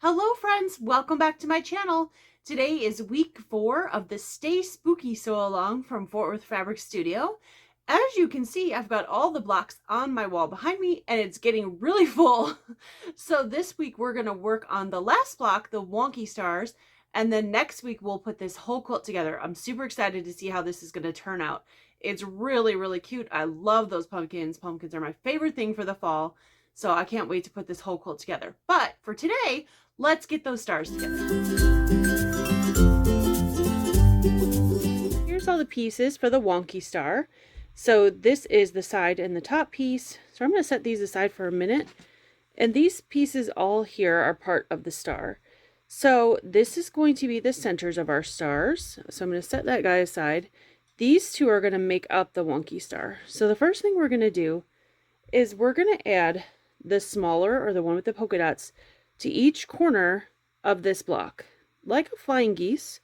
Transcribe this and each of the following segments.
Hello friends, welcome back to my channel. Today is week 4 of the Stay Spooky Sew Along from Fort Worth Fabric Studio. As you can see, I've got all the blocks on my wall behind me and it's getting really full. So this week we're going to work on the last block, the wonky stars, and then next week we'll put this whole quilt together. I'm super excited to see how this is going to turn out. It's really cute. I love those pumpkins. Pumpkins are my favorite thing for the fall. So I can't wait to put this whole quilt together. But for today, let's get those stars together. Here's all the pieces for the wonky star. So this is the side and the top piece. So I'm going to set these aside for a minute. And these pieces all here are part of the star. So this is going to be the centers of our stars. So I'm going to set that guy aside. These two are going to make up the wonky star. So the first thing we're going to do is we're going to add the smaller, or the one with the polka dots, to each corner of this block, like a flying geese.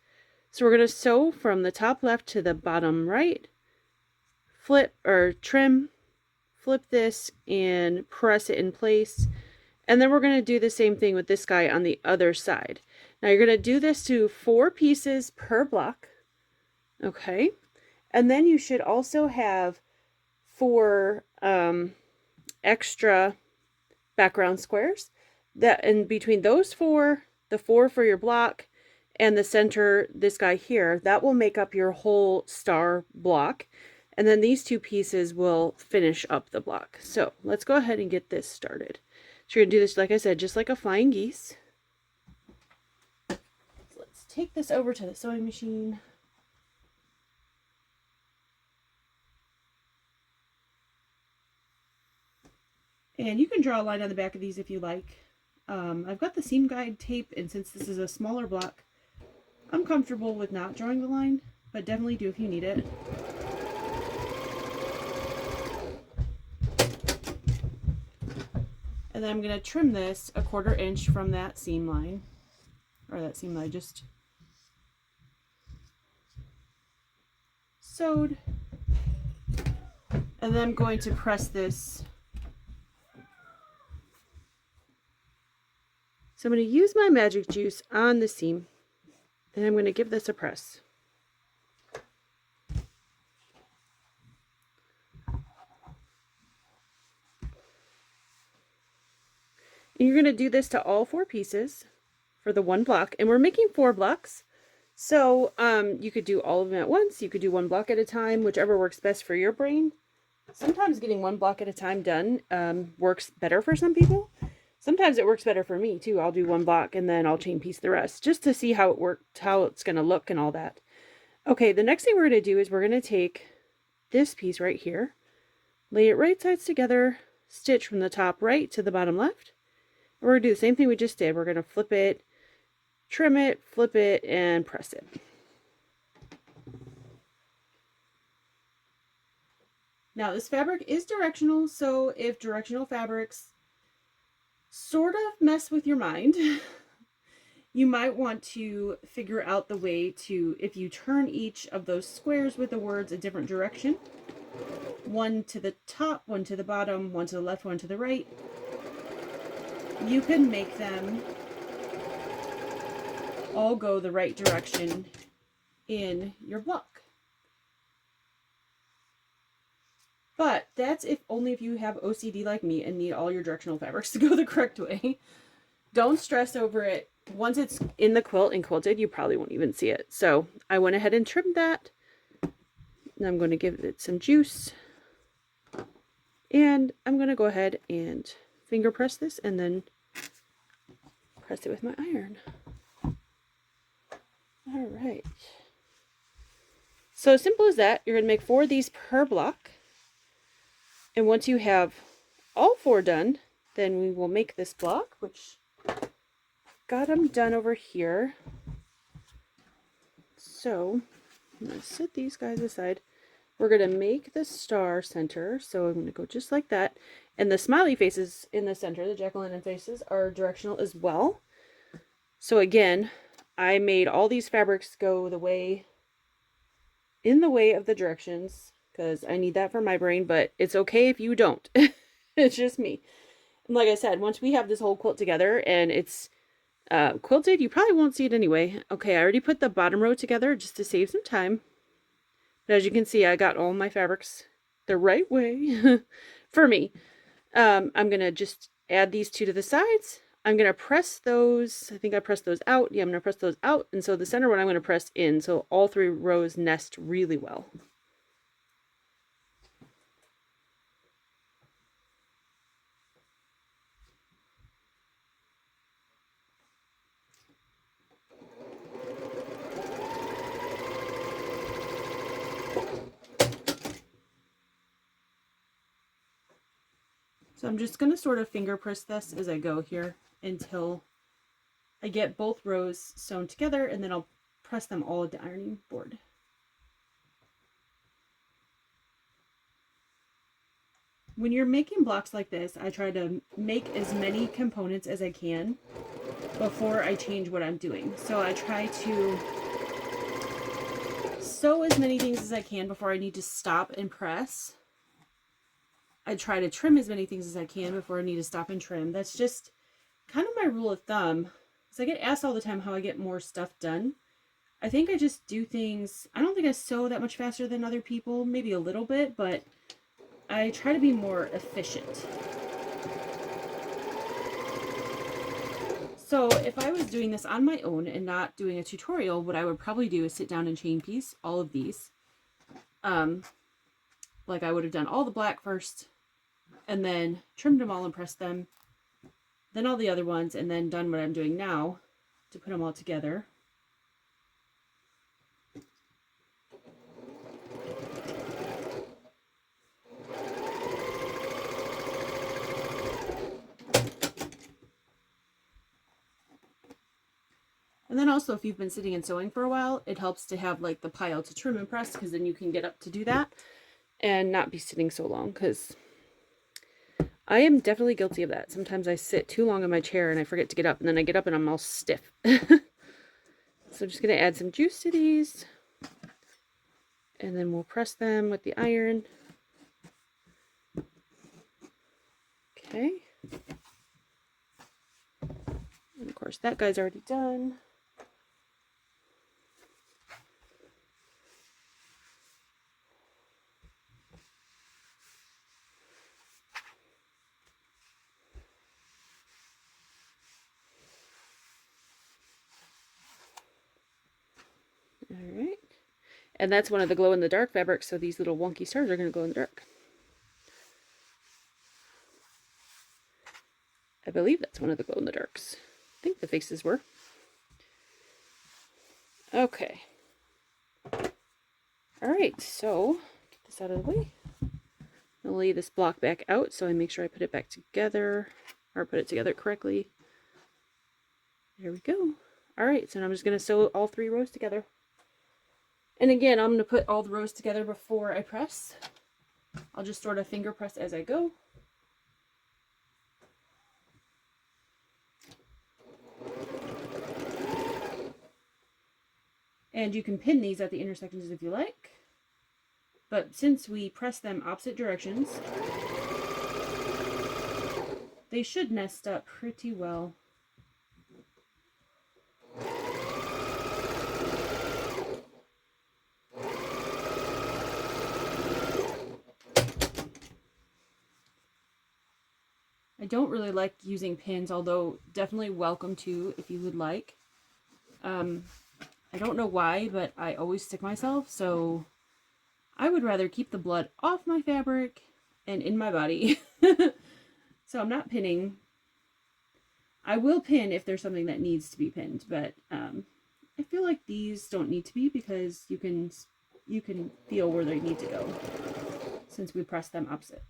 So we're going to sew from the top left to the bottom right, flip or trim, flip this and press it in place. And then we're going to do the same thing with this guy on the other side. Now you're going to do this to 4 pieces per block. Okay. And then you should also have 4 extra background squares. That in between those 4, the 4 for your block and the center, this guy here, that will make up your whole star block. And then these 2 pieces will finish up the block. So let's go ahead and get this started. So you're going to do this, like I said, just like a flying geese. So let's take this over to the sewing machine. And you can draw a line on the back of these if you like. I've got the seam guide tape, and since this is a smaller block, I'm comfortable with not drawing the line, but definitely do if you need it. And then I'm going to trim this a 1/4 inch from that seam line, or that seam that I just sewed. And then I'm going to press this. So I'm going to use my magic juice on the seam, and I'm going to give this a press. And you're going to do this to all 4 pieces for the 1 block, and we're making 4 blocks. So you could do all of them at once. You could do 1 block at a time, whichever works best for your brain. Sometimes getting 1 block at a time done works better for some people. Sometimes it works better for me too. I'll do 1 block and then I'll chain piece the rest just to see how it worked, how it's going to look and all that. Okay, the next thing we're going to do is we're going to take this piece right here, lay it right sides together, stitch from the top right to the bottom left. We're going to do the same thing we just did. We're going to flip it, trim it, flip it, and press it. Now this fabric is directional, so if directional fabrics sort of mess with your mind, you might want to figure out the way to, if you turn each of those squares with the words a different direction, 1 to the top, 1 to the bottom, 1 to the left, 1 to the right, you can make them all go the right direction in your block. But that's only if you have OCD like me and need all your directional fabrics to go the correct way. Don't stress over it. Once it's in the quilt and quilted, you probably won't even see it. So I went ahead and trimmed that. And I'm going to give it some juice. And I'm going to go ahead and finger press this and then press it with my iron. All right. So as simple as that, you're going to make 4 of these per block. And once you have all 4 done, then we will make this block, which I've got them done over here. So I'm going to set these guys aside. We're going to make the star center. So I'm going to go just like that. And the smiley faces in the center, the jack-o'-lantern faces, are directional as well. So again, I made all these fabrics go in the way of the directions, because I need that for my brain, but it's okay if you don't. It's just me. And like I said, once we have this whole quilt together and it's Quilted, you probably won't see it anyway. Okay, I already put the bottom row together just to save some time. But as you can see, I got all my fabrics the right way for me. I'm going to just add these two to the sides. I'm going to press those. I think I pressed those out. Yeah, I'm going to press those out. And so the center one I'm going to press in. So all 3 rows nest really well. So I'm just going to sort of finger press this as I go here until I get both rows sewn together, and then I'll press them all at the ironing board. When you're making blocks like this, I try to make as many components as I can before I change what I'm doing. So I try to sew as many things as I can before I need to stop and press. I try to trim as many things as I can before I need to stop and trim. That's just kind of my rule of thumb. Because I get asked all the time how I get more stuff done. I think I just do things, I don't think I sew that much faster than other people, maybe a little bit, but I try to be more efficient. So if I was doing this on my own and not doing a tutorial, what I would probably do is sit down and chain piece all of these. Like I would have done all the black first, and then trimmed them all and pressed them, then all the other ones, and then done what I'm doing now to put them all together. And then also, if you've been sitting and sewing for a while, it helps to have like the pile to trim and press, because then you can get up to do that and not be sitting so long, because I am definitely guilty of that. Sometimes I sit too long in my chair and I forget to get up, and then I get up and I'm all stiff. So I'm just going to add some juice to these, and then we'll press them with the iron. Okay. And of course, that guy's already done. All right. And that's one of the glow-in-the-dark fabrics, so these little wonky stars are going to glow in the dark. I believe that's one of the glow-in-the-darks. I think the faces were. Okay. All right, so get this out of the way. I'll lay this block back out so I make sure I put it back together, or put it together correctly. There we go. All right, so now I'm just going to sew all 3 rows together. And again, I'm going to put all the rows together before I press. I'll just sort of finger press as I go. And you can pin these at the intersections if you like. But since we press them opposite directions, they should nest up pretty well. I don't really like using pins, although definitely welcome to if you would like. I don't know why, but I always stick myself, so I would rather keep the blood off my fabric and in my body. So I'm not pinning. I will pin if there's something that needs to be pinned, but I feel like these don't need to be, because you can feel where they need to go since we press them opposite.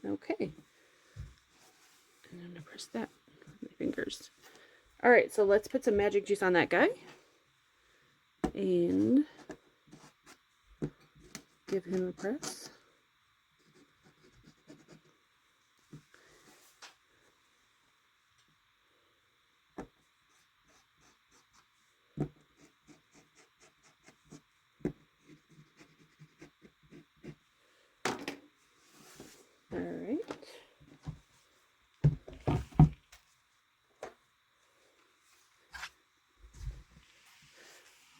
Okay. And I'm going to press that with my fingers. All right, so let's put some magic juice on that guy. And give him a press. All right.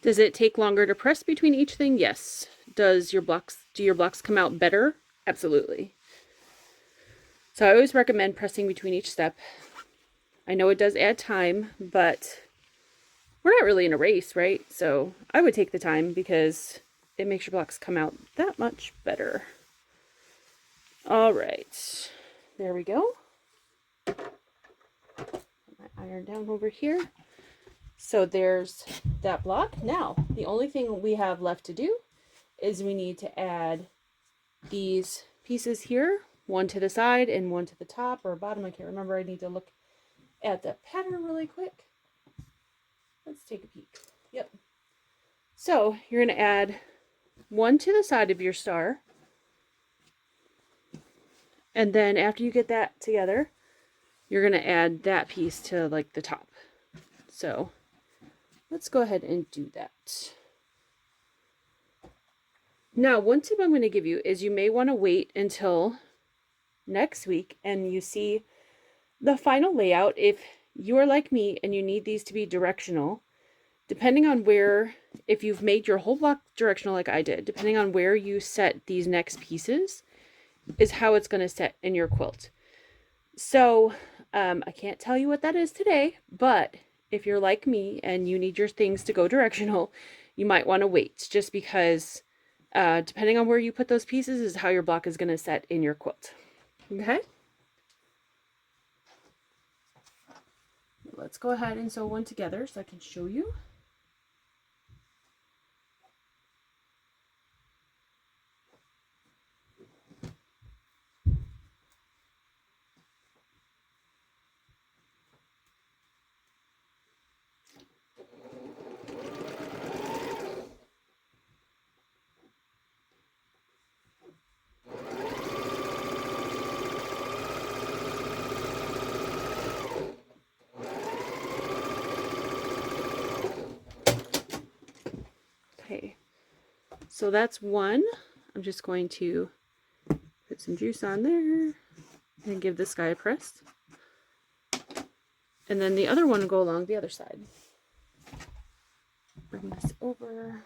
Does it take longer to press between each thing? Yes. Do your blocks come out better? Absolutely. So I always recommend pressing between each step. I know it does add time, but we're not really in a race, right? So I would take the time because it makes your blocks come out that much better. All right, there we go. Put my iron down over here. So there's that block. Now, the only thing we have left to do is we need to add these pieces here, one to the side and one to the top or bottom. I can't remember. I need to look at the pattern really quick. Let's take a peek. Yep. So you're going to add one to the side of your star. And then after you get that together, you're going to add that piece to like the top. So let's go ahead and do that. Now, one tip I'm going to give you is you may want to wait until next week and you see the final layout. If you're like me and you need these to be directional, depending on where, if you've made your whole block directional like I did, depending on where you set these next pieces is how it's going to set in your quilt. So I can't tell you what that is today, but if you're like me and you need your things to go directional, you might want to wait, just because depending on where you put those pieces is how your block is going to set in your quilt. Okay? Let's go ahead and sew one together so I can show you. Okay, so that's one. I'm just going to put some juice on there and give this guy a press. And then the other one will go along the other side. Bring this over.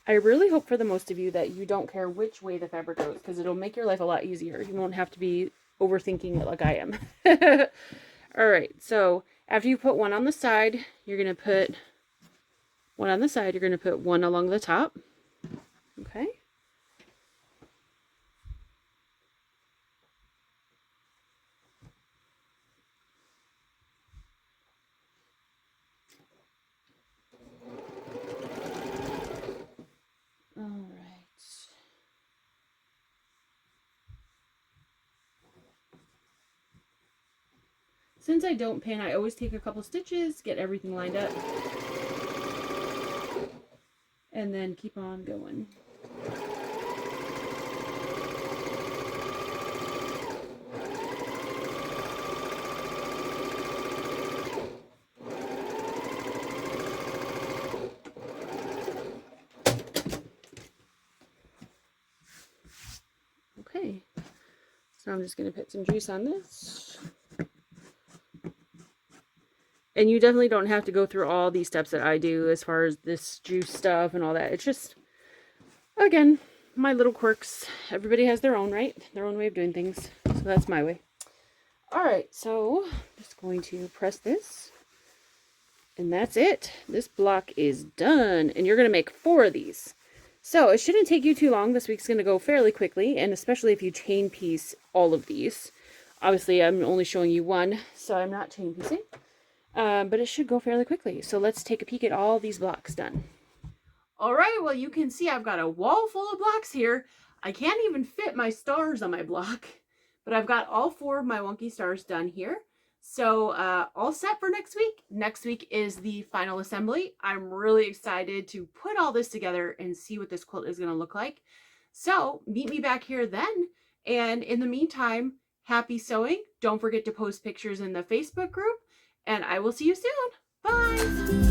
I really hope for the most of you that you don't care which way the fabric goes, because it'll make your life a lot easier. You won't have to be overthinking it like I am. All right, so after you put one on the side, you're going to put one on the side, you're going to put one along the top. Okay. All right. Since I don't pin, I always take a couple stitches, get everything lined up, and then keep on going. Okay, so I'm just going to put some juice on this. And you definitely don't have to go through all these steps that I do as far as this juice stuff and all that. It's just, again, my little quirks. Everybody has their own, right? Their own way of doing things. So that's my way. All right, so I'm just going to press this. And that's it. This block is done. And you're going to make 4 of these. So it shouldn't take you too long. This week's going to go fairly quickly. And especially if you chain piece all of these. Obviously, I'm only showing you one, so I'm not chain piecing. But it should go fairly quickly. So let's take a peek at all these blocks done. All right, well, you can see I've got a wall full of blocks here. I can't even fit my stars on my block, but I've got all 4 of my wonky stars done here. So all set for next week. Next week is the final assembly. I'm really excited to put all this together and see what this quilt is going to look like. So meet me back here then. And in the meantime, happy sewing. Don't forget to post pictures in the Facebook group. And I will see you soon. Bye!